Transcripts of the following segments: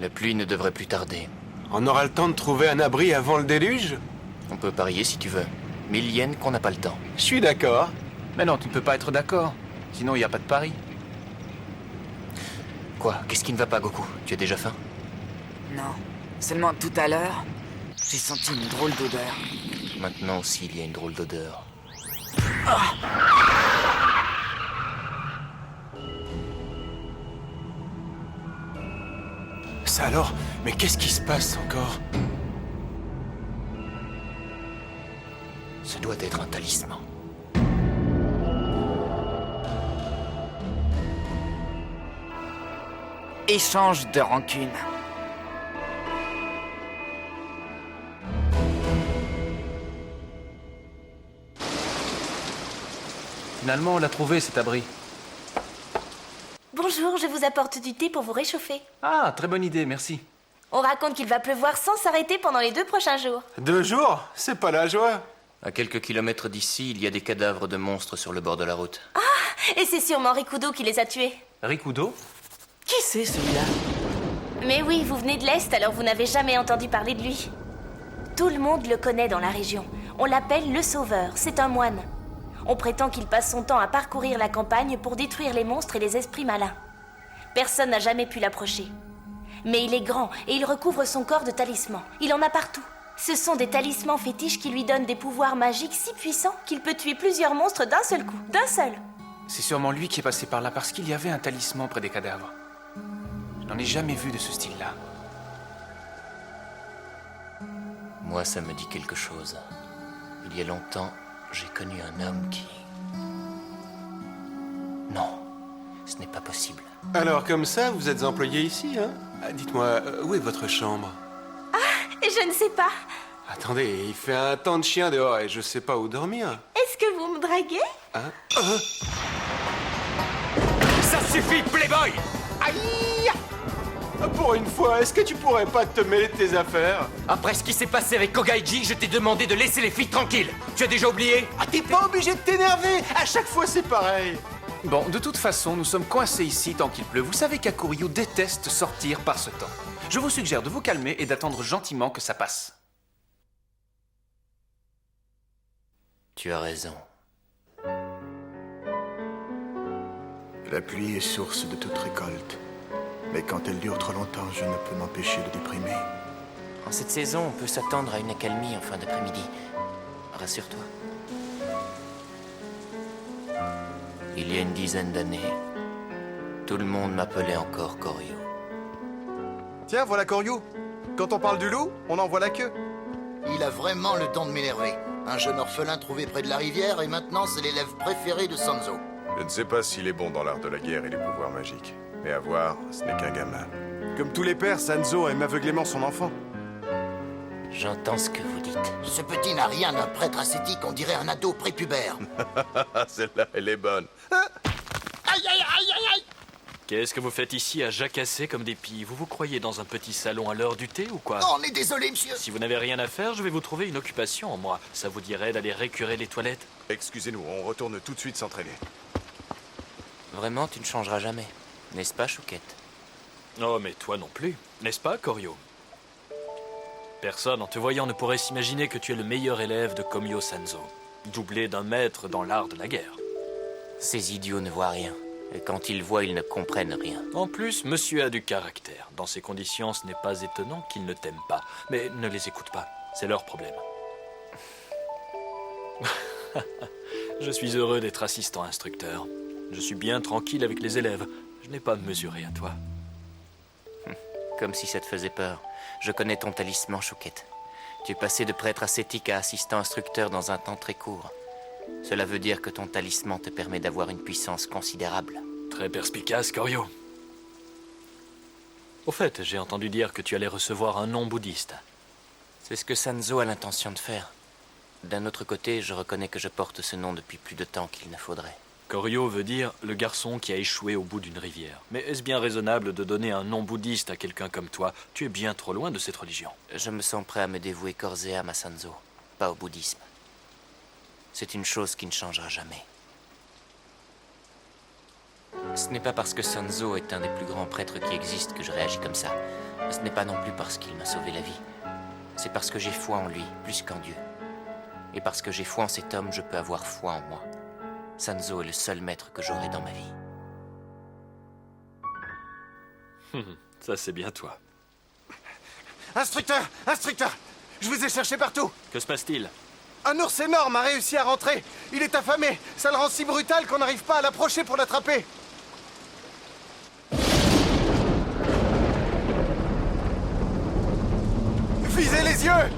La pluie ne devrait plus tarder. On aura le temps de trouver un abri avant le déluge? On peut parier si tu veux. 1000 yens qu'on n'a pas le temps. Je suis d'accord. Mais non, tu ne peux pas être d'accord. Sinon, il n'y a pas de pari. Quoi? Qu'est-ce qui ne va pas, Goku? Tu as déjà faim? Non. Seulement tout à l'heure, j'ai senti une drôle d'odeur. Maintenant aussi, il y a une drôle d'odeur. Ça alors? Mais qu'est-ce qui se passe encore? Ce doit être un talisman. Échange de rancune. Finalement, on l'a trouvé, cet abri. Bonjour, je vous apporte du thé pour vous réchauffer. Ah, très bonne idée, merci. On raconte qu'il va pleuvoir sans s'arrêter pendant les 2 prochains jours. 2 jours? C'est pas la joie. À quelques kilomètres d'ici, il y a des cadavres de monstres sur le bord de la route. Et c'est sûrement Rikudo qui les a tués. Rikudo? Qui c'est celui-là? Mais oui, vous venez de l'Est, alors vous n'avez jamais entendu parler de lui. Tout le monde le connaît dans la région. On l'appelle le Sauveur, c'est un moine. On prétend qu'il passe son temps à parcourir la campagne pour détruire les monstres et les esprits malins. Personne n'a jamais pu l'approcher. Mais il est grand et il recouvre son corps de talismans. Il en a partout. Ce sont des talismans fétiches qui lui donnent des pouvoirs magiques si puissants qu'il peut tuer plusieurs monstres d'un seul coup. D'un seul. C'est sûrement lui qui est passé par là parce qu'il y avait un talisman près des cadavres. Je n'en ai jamais vu de ce style-là. Moi, ça me dit quelque chose. Il y a longtemps, j'ai connu un homme qui... Non, ce n'est pas possible. Alors comme ça, vous êtes employé ici, hein? Dites-moi, où est votre chambre? Et je ne sais pas. Attendez, il fait un temps de chien dehors et je sais pas où dormir. Est-ce que vous me draguez? Hein? Ça suffit, Playboy! Aïe! Pour une fois, est-ce que tu pourrais pas te mêler de tes affaires? Après ce qui s'est passé avec Kogaiji, je t'ai demandé de laisser les filles tranquilles. Tu as déjà oublié? Ah, t'es pas obligé de t'énerver! À chaque fois, c'est pareil! Bon, de toute façon, nous sommes coincés ici tant qu'il pleut. Vous savez qu'Akuryu déteste sortir par ce temps. Je vous suggère de vous calmer et d'attendre gentiment que ça passe. Tu as raison. La pluie est source de toute récolte. Mais quand elle dure trop longtemps, je ne peux m'empêcher de déprimer. En cette saison, on peut s'attendre à une accalmie en fin d'après-midi. Rassure-toi. Il y a une dizaine d'années, tout le monde m'appelait encore Koryu. Tiens, voilà Koryu. Quand on parle du loup, on en voit la queue. Il a vraiment le don de m'énerver. Un jeune orphelin trouvé près de la rivière et maintenant c'est l'élève préféré de Sanzo. Je ne sais pas s'il est bon dans l'art de la guerre et les pouvoirs magiques. Mais à voir, ce n'est qu'un gamin. Comme tous les pères, Sanzo aime aveuglément son enfant. J'entends ce que vous dites. Ce petit n'a rien d'un prêtre ascétique, on dirait un ado prépubère. Celle-là, elle est bonne. Aïe, aïe, aïe, aïe, aïe! Qu'est-ce que vous faites ici à jacasser comme des pies? Vous vous croyez dans un petit salon à l'heure du thé ou quoi? Oh, on est désolé, monsieur. Si vous n'avez rien à faire, je vais vous trouver une occupation, moi. Ça vous dirait d'aller récurer les toilettes? Excusez-nous, on retourne tout de suite s'entraîner. Vraiment, tu ne changeras jamais. N'est-ce pas, Chouquette? Oh, mais toi non plus. N'est-ce pas, Koryo? Personne, en te voyant, ne pourrait s'imaginer que tu es le meilleur élève de Komyo Sanzo. Doublé d'un maître dans l'art de la guerre. Ces idiots ne voient rien. Et quand ils voient, ils ne comprennent rien. En plus, monsieur a du caractère. Dans ces conditions, ce n'est pas étonnant qu'ils ne t'aiment pas. Mais ne les écoute pas. C'est leur problème. Je suis heureux d'être assistant instructeur. Je suis bien tranquille avec les élèves. Je n'ai pas mesuré à toi. Comme si ça te faisait peur. Je connais ton talisman, Chouquette. Tu es passé de prêtre ascétique à assistant instructeur dans un temps très court. Cela veut dire que ton talisman te permet d'avoir une puissance considérable. Très perspicace, Koryo. Au fait, j'ai entendu dire que tu allais recevoir un nom bouddhiste. C'est ce que Sanzo a l'intention de faire. D'un autre côté, je reconnais que je porte ce nom depuis plus de temps qu'il ne faudrait. Koryo veut dire le garçon qui a échoué au bout d'une rivière. Mais est-ce bien raisonnable de donner un nom bouddhiste à quelqu'un comme toi? Tu es bien trop loin de cette religion. Je me sens prêt à me dévouer corps et âme à Sanzo, pas au bouddhisme. C'est une chose qui ne changera jamais. Ce n'est pas parce que Sanzo est un des plus grands prêtres qui existent que je réagis comme ça. Ce n'est pas non plus parce qu'il m'a sauvé la vie. C'est parce que j'ai foi en lui, plus qu'en Dieu. Et parce que j'ai foi en cet homme, je peux avoir foi en moi. Sanzo est le seul maître que j'aurai dans ma vie. Ça, c'est bien toi. Instructeur! Instructeur! Je vous ai cherché partout! Que se passe-t-il? Un ours énorme a réussi à rentrer! Il est affamé! Ça le rend si brutal qu'on n'arrive pas à l'approcher pour l'attraper! Visez les yeux!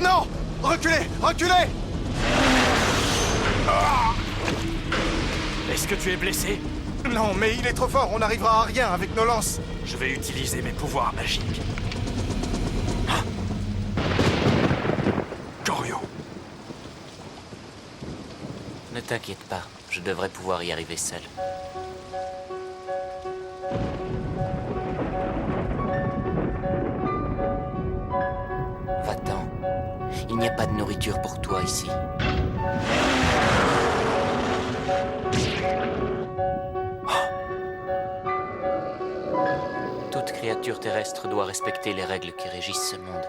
Non! Reculez! Reculez! Est-ce que tu es blessé? Non, mais il est trop fort, on n'arrivera à rien avec nos lances! Je vais utiliser mes pouvoirs magiques. Goryo. Ne t'inquiète pas, je devrais pouvoir y arriver seul. Va-t'en. Il n'y a pas de nourriture pour toi ici. Toute créature terrestre doit respecter les règles qui régissent ce monde.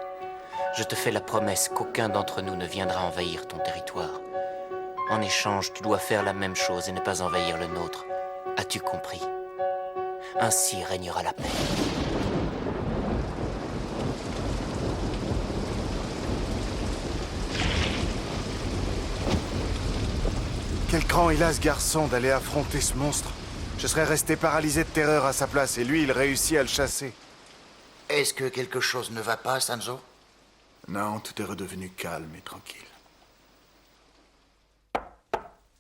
Je te fais la promesse qu'aucun d'entre nous ne viendra envahir ton territoire. En échange, tu dois faire la même chose et ne pas envahir le nôtre. As-tu compris? Ainsi régnera la paix. Quel cran il a, ce garçon, d'aller affronter ce monstre. Je serais resté paralysé de terreur à sa place, et lui, il réussit à le chasser. Est-ce que quelque chose ne va pas, Sanzo? Non, tout est redevenu calme et tranquille.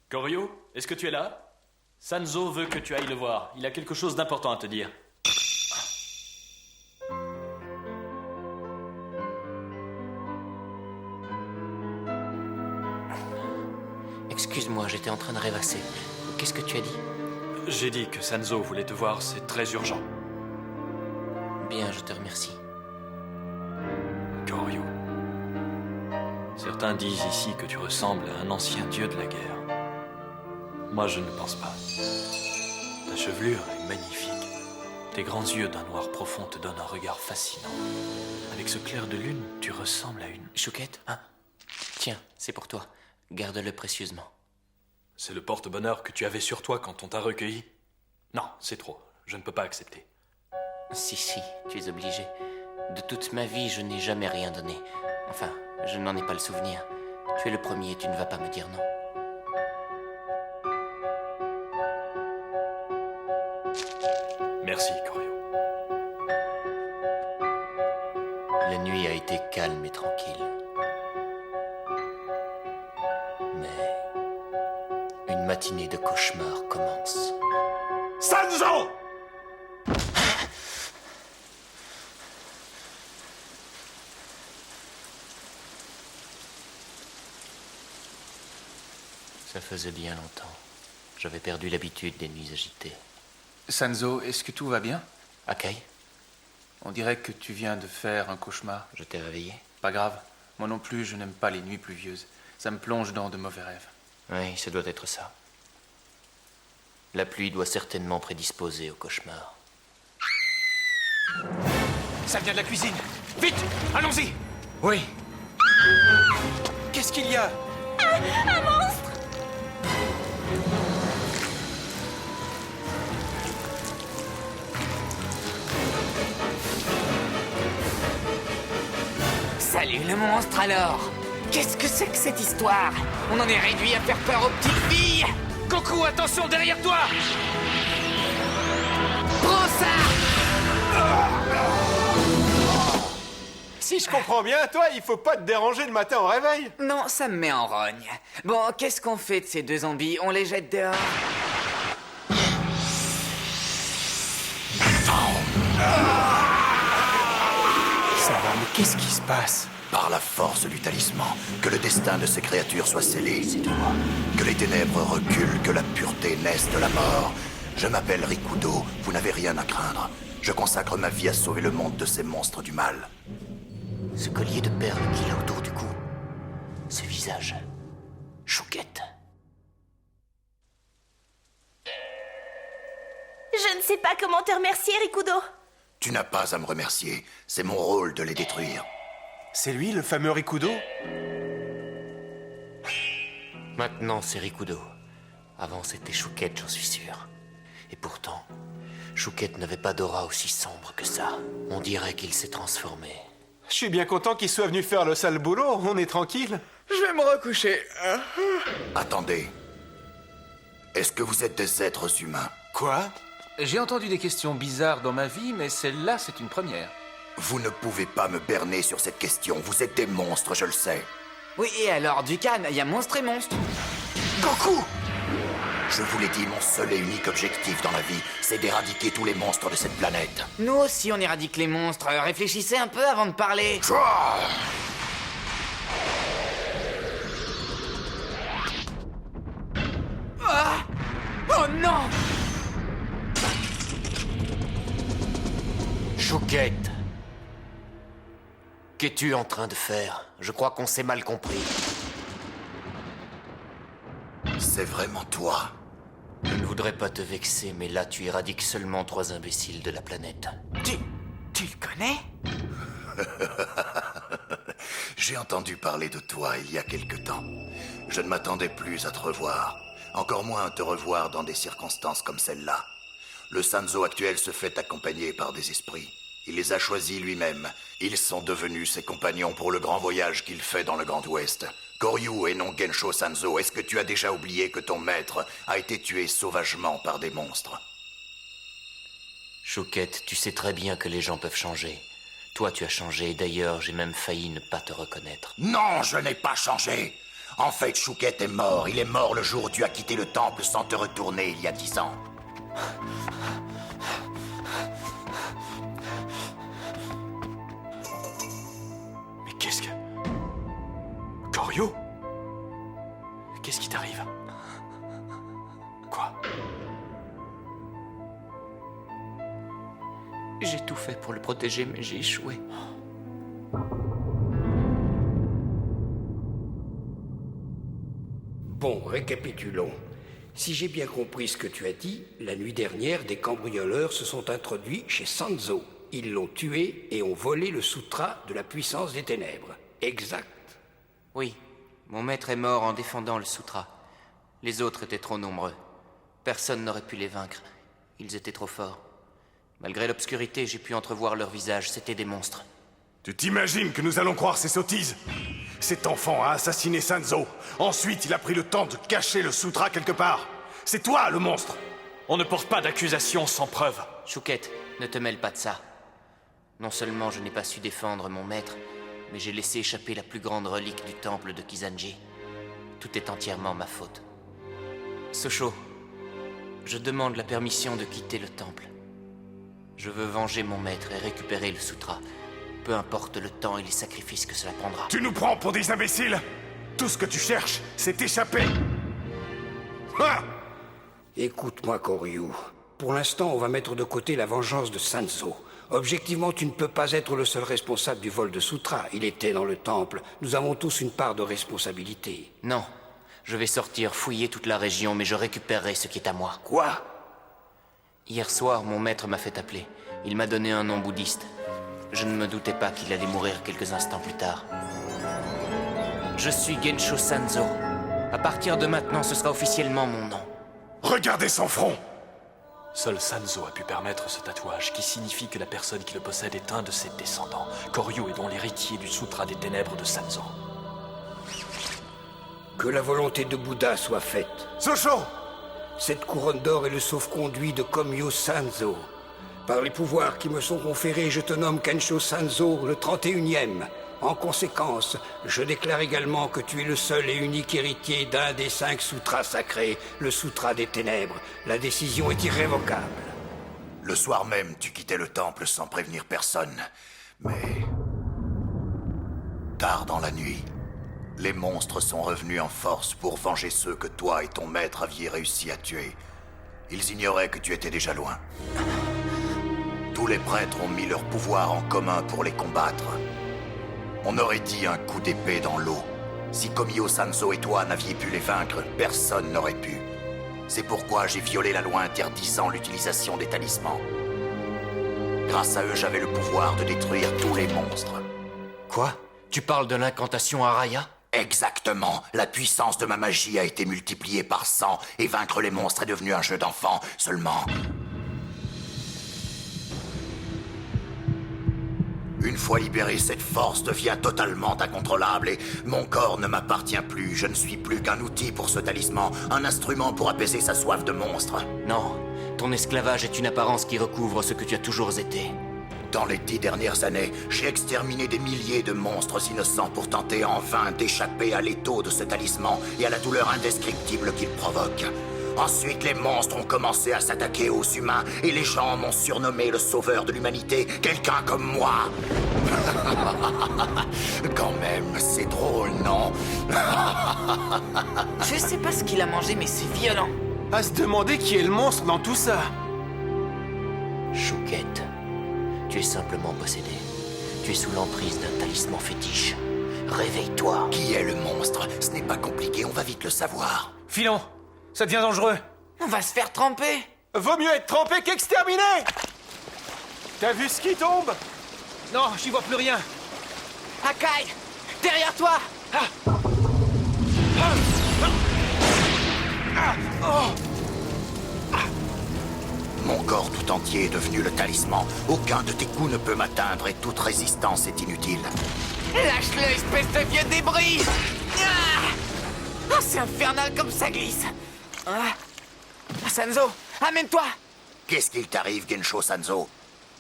Goryo, est-ce que tu es là? Sanzo veut que tu ailles le voir. Il a quelque chose d'important à te dire. Excuse-moi, j'étais en train de rêvasser. Qu'est-ce que tu as dit? J'ai dit que Sanzo voulait te voir, c'est très urgent. Bien, je te remercie. Goryo. Certains disent ici que tu ressembles à un ancien dieu de la guerre. Moi, je ne pense pas. Ta chevelure est magnifique. Tes grands yeux d'un noir profond te donnent un regard fascinant. Avec ce clair de lune, tu ressembles à une... Chouquette, hein? Tiens, c'est pour toi. Garde-le précieusement. C'est le porte-bonheur que tu avais sur toi quand on t'a recueilli? Non, c'est trop. Je ne peux pas accepter. Si, tu es obligé. De toute ma vie, je n'ai jamais rien donné. Enfin, je n'en ai pas le souvenir. Tu es le premier et tu ne vas pas me dire non. Merci, Goryo. La nuit a été calme et tranquille. Mais une matinée de cauchemar commence. Sanzo! Ça faisait bien longtemps. J'avais perdu l'habitude des nuits agitées. Sanzo, est-ce que tout va bien? Akai, On dirait que tu viens de faire un cauchemar. je t'ai réveillé? Pas grave. Moi non plus, je n'aime pas les nuits pluvieuses. Ça me plonge dans de mauvais rêves. Oui, ça doit être ça. La pluie doit certainement prédisposer au cauchemar. Ça vient de la cuisine. Vite, allons-y. Oui. Qu'est-ce qu'il y a? Un monstre! Salut le monstre alors! Qu'est-ce que c'est que cette histoire? On en est réduit à faire peur aux petites filles! Goku, attention derrière toi! Prends ça! Si je comprends bien, toi, il faut pas te déranger le matin au réveil. Non, ça me met en rogne. Bon, qu'est-ce qu'on fait de ces deux zombies? On les jette dehors? Ça va, mais qu'est-ce qui se passe? Par la force du talisman, que le destin de ces créatures soit scellé. Que les ténèbres reculent, que la pureté naisse de la mort. Je m'appelle Rikudo, vous n'avez rien à craindre. Je consacre ma vie à sauver le monde de ces monstres du mal. Ce collier de perles qu'il a autour du cou. Ce visage. Chouquette. sais pas comment te remercier, Rikudo. Tu n'as pas à me remercier. C'est mon rôle de les détruire. C'est lui, le fameux Rikudo? Maintenant, c'est Rikudo. Avant, c'était Chouquette, j'en suis sûr. Et pourtant, Chouquette n'avait pas d'aura aussi sombre que ça. On dirait qu'il s'est transformé. Je suis bien content qu'il soit venu faire le sale boulot, on est tranquille. Je vais me recoucher. Attendez. Est-ce que vous êtes des êtres humains? Quoi? J'ai entendu des questions bizarres dans ma vie, mais celle-là, c'est une première. Vous ne pouvez pas me berner sur cette question. Vous êtes des monstres, je le sais. Oui, et alors, Dukan, il y a monstre et monstre. Goku! Je vous l'ai dit, mon seul et unique objectif dans la vie, c'est d'éradiquer tous les monstres de cette planète. Nous aussi, on éradique les monstres. Réfléchissez un peu avant de parler. Ah! Oh non! Chouquette! Qu'es-tu en train de faire? Je crois qu'on s'est mal compris. C'est vraiment toi? Je ne voudrais pas te vexer, mais là, tu éradiques seulement 3 imbéciles de la planète. Tu le connais? J'ai entendu parler de toi il y a quelque temps. Je ne m'attendais plus à te revoir. Encore moins à te revoir dans des circonstances comme celle-là. Le Sanzo actuel se fait accompagner par des esprits. Il les a choisis lui-même. Ils sont devenus ses compagnons pour le grand voyage qu'il fait dans le Grand Ouest. Koryu et non Gensho Sanzo, est-ce que tu as déjà oublié que ton maître a été tué sauvagement par des monstres? Chouquette, tu sais très bien que les gens peuvent changer. Toi, tu as changé, et d'ailleurs, j'ai même failli ne pas te reconnaître. Non, je n'ai pas changé. En fait, Chouquette est mort. Il est mort le jour où tu as quitté le temple sans te retourner il y a 10 ans. Mais qu'est-ce que... Koryu? Qu'est-ce qui t'arrive? Quoi? J'ai tout fait pour le protéger, mais j'ai échoué. Bon, récapitulons. Si j'ai bien compris ce que tu as dit, la nuit dernière, des cambrioleurs se sont introduits chez Sanzo. Ils l'ont tué et ont volé le sutra de la puissance des ténèbres. Exact? Oui, mon maître est mort en défendant le sutra. Les autres étaient trop nombreux. Personne n'aurait pu les vaincre. Ils étaient trop forts. Malgré l'obscurité, j'ai pu entrevoir leurs visages. C'étaient des monstres. Tu t'imagines que nous allons croire ces sottises? Cet enfant a assassiné Sanzo. Ensuite, il a pris le temps de cacher le sutra quelque part. C'est toi, le monstre! On ne porte pas d'accusation sans preuve. Chouquette, ne te mêle pas de ça. Non seulement je n'ai pas su défendre mon maître, mais j'ai laissé échapper la plus grande relique du temple de Kizanji. Tout est entièrement ma faute. Socho, je demande la permission de quitter le temple. Je veux venger mon maître et récupérer le sutra. Peu importe le temps et les sacrifices que cela prendra. Tu nous prends pour des imbéciles? Tout ce que tu cherches, c'est échapper. Ah! Écoute-moi, Koryu. Pour l'instant, on va mettre de côté la vengeance de Sanzo. Objectivement, tu ne peux pas être le seul responsable du vol de sutra. Il était dans le temple. Nous avons tous une part de responsabilité. Non. Je vais sortir, fouiller toute la région, mais je récupérerai ce qui est à moi. Quoi? Hier soir, mon maître m'a fait appeler. Il m'a donné un nom bouddhiste. Je ne me doutais pas qu'il allait mourir quelques instants plus tard. Je suis Gensho Sanzo. À partir de maintenant, ce sera officiellement mon nom. Regardez son front! Seul Sanzo a pu permettre ce tatouage, qui signifie que la personne qui le possède est un de ses descendants. Koryu est donc l'héritier du Sutra des Ténèbres de Sanzo. Que la volonté de Bouddha soit faite. Socho! Cette couronne d'or est le sauf-conduit de Komyo Sanzo. Par les pouvoirs qui me sont conférés, je te nomme Kensho Sanzo, le 31e. En conséquence, je déclare également que tu es le seul et unique héritier d'un des 5 sutras sacrés, le Sutra des Ténèbres. La décision est irrévocable. Le soir même, tu quittais le temple sans prévenir personne. Mais... tard dans la nuit, les monstres sont revenus en force pour venger ceux que toi et ton maître aviez réussi à tuer. Ils ignoraient que tu étais déjà loin. Tous les prêtres ont mis leur pouvoir en commun pour les combattre. On aurait dit un coup d'épée dans l'eau. Si Komyo Sanzo et toi n'aviez pu les vaincre, personne n'aurait pu. C'est pourquoi j'ai violé la loi interdisant l'utilisation des talismans. Grâce à eux, j'avais le pouvoir de détruire tous les monstres. Quoi? Tu parles de l'incantation Araya? Exactement. La puissance de ma magie a été multipliée par 100 et vaincre les monstres est devenu un jeu d'enfant. Seulement... Une fois libérée, cette force devient totalement incontrôlable et mon corps ne m'appartient plus. Je ne suis plus qu'un outil pour ce talisman, un instrument pour apaiser sa soif de monstre. Non, ton esclavage est une apparence qui recouvre ce que tu as toujours été. Dans les 10 dernières années, j'ai exterminé des milliers de monstres innocents pour tenter en vain d'échapper à l'étau de ce talisman et à la douleur indescriptible qu'il provoque. Ensuite, les monstres ont commencé à s'attaquer aux humains et les gens m'ont surnommé le sauveur de l'humanité, quelqu'un comme moi. Quand même, c'est drôle, non? Je sais pas ce qu'il a mangé, mais c'est violent. À se demander qui est le monstre dans tout ça. Chouquette, tu es simplement possédé. Tu es sous l'emprise d'un talisman fétiche. Réveille-toi. Qui est le monstre? Ce n'est pas compliqué, on va vite le savoir. Filon, ça devient dangereux. On va se faire tremper. Vaut mieux être trempé qu'exterminé! T'as vu ce qui tombe? Non, j'y vois plus rien. Akai, derrière toi. Mon corps tout entier est devenu le talisman. Aucun de tes coups ne peut m'atteindre et toute résistance est inutile. Lâche-le, espèce de vieux débris. Ah, c'est infernal comme ça glisse. Sanzo, amène-toi. Qu'est-ce qu'il t'arrive, Gensho Sanzo?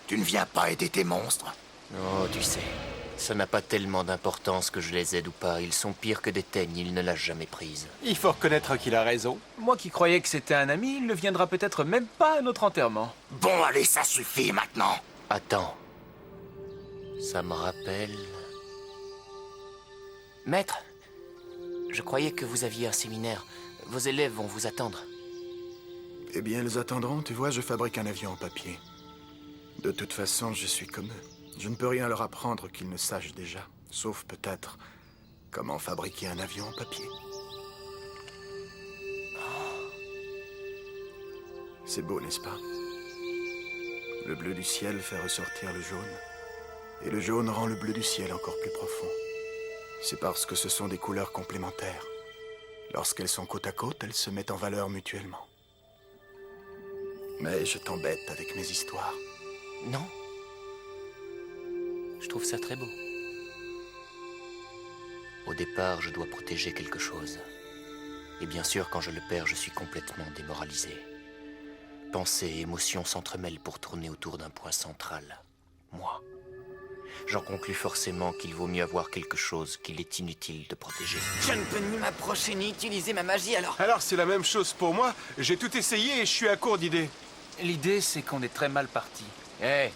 Tu ne viens pas aider tes monstres? Oh, tu sais, ça n'a pas tellement d'importance que je les aide ou pas. Ils sont pires que des teignes, il ne l'a jamais prise. Il faut reconnaître qu'il a raison. Moi qui croyais que c'était un ami, il ne viendra peut-être même pas à notre enterrement. Bon, allez, ça suffit maintenant. Attends. Ça me rappelle... Maître, je croyais que vous aviez un séminaire. Vos élèves vont vous attendre. Eh bien, ils attendront. Tu vois, je fabrique un avion en papier. De toute façon, je suis comme eux. Je ne peux rien leur apprendre qu'ils ne sachent déjà. Sauf peut-être comment fabriquer un avion en papier. C'est beau, n'est-ce pas? Le bleu du ciel fait ressortir le jaune. Et le jaune rend le bleu du ciel encore plus profond. C'est parce que ce sont des couleurs complémentaires. Lorsqu'elles sont côte à côte, elles se mettent en valeur mutuellement. Mais je t'embête avec mes histoires. Non. Je trouve ça très beau. Au départ, je dois protéger quelque chose. Et bien sûr, quand je le perds, je suis complètement démoralisé. Pensées et émotions s'entremêlent pour tourner autour d'un point central. Moi. J'en conclus forcément qu'il vaut mieux avoir quelque chose qu'il est inutile de protéger. Je ne peux ni m'approcher ni utiliser ma magie alors. Alors c'est la même chose pour moi. J'ai tout essayé et je suis à court d'idées. L'idée, c'est qu'on est très mal parti. Hé!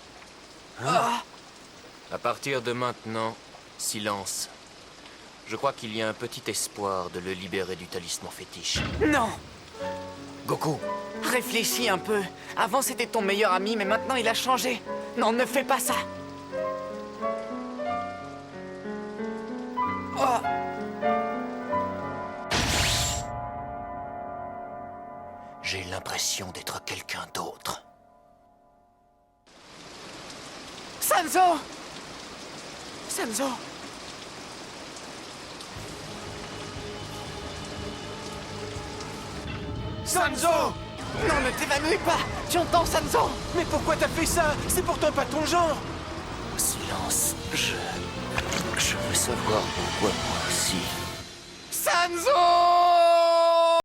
À partir de maintenant, silence. Je crois qu'il y a un petit espoir de le libérer du talisman fétiche. Non! Goku! Réfléchis un peu. Avant, c'était ton meilleur ami, mais maintenant, il a changé. Non, ne fais pas ça. Oh. J'ai l'impression d'être quelqu'un d'autre. Sanzo! Sanzo! Sanzo! Non, ne t'évanouis pas! Tu entends, Sanzo? Mais pourquoi t'as fait ça? C'est pourtant pas ton genre! Silence, je veux savoir pourquoi moi aussi. Sanzo!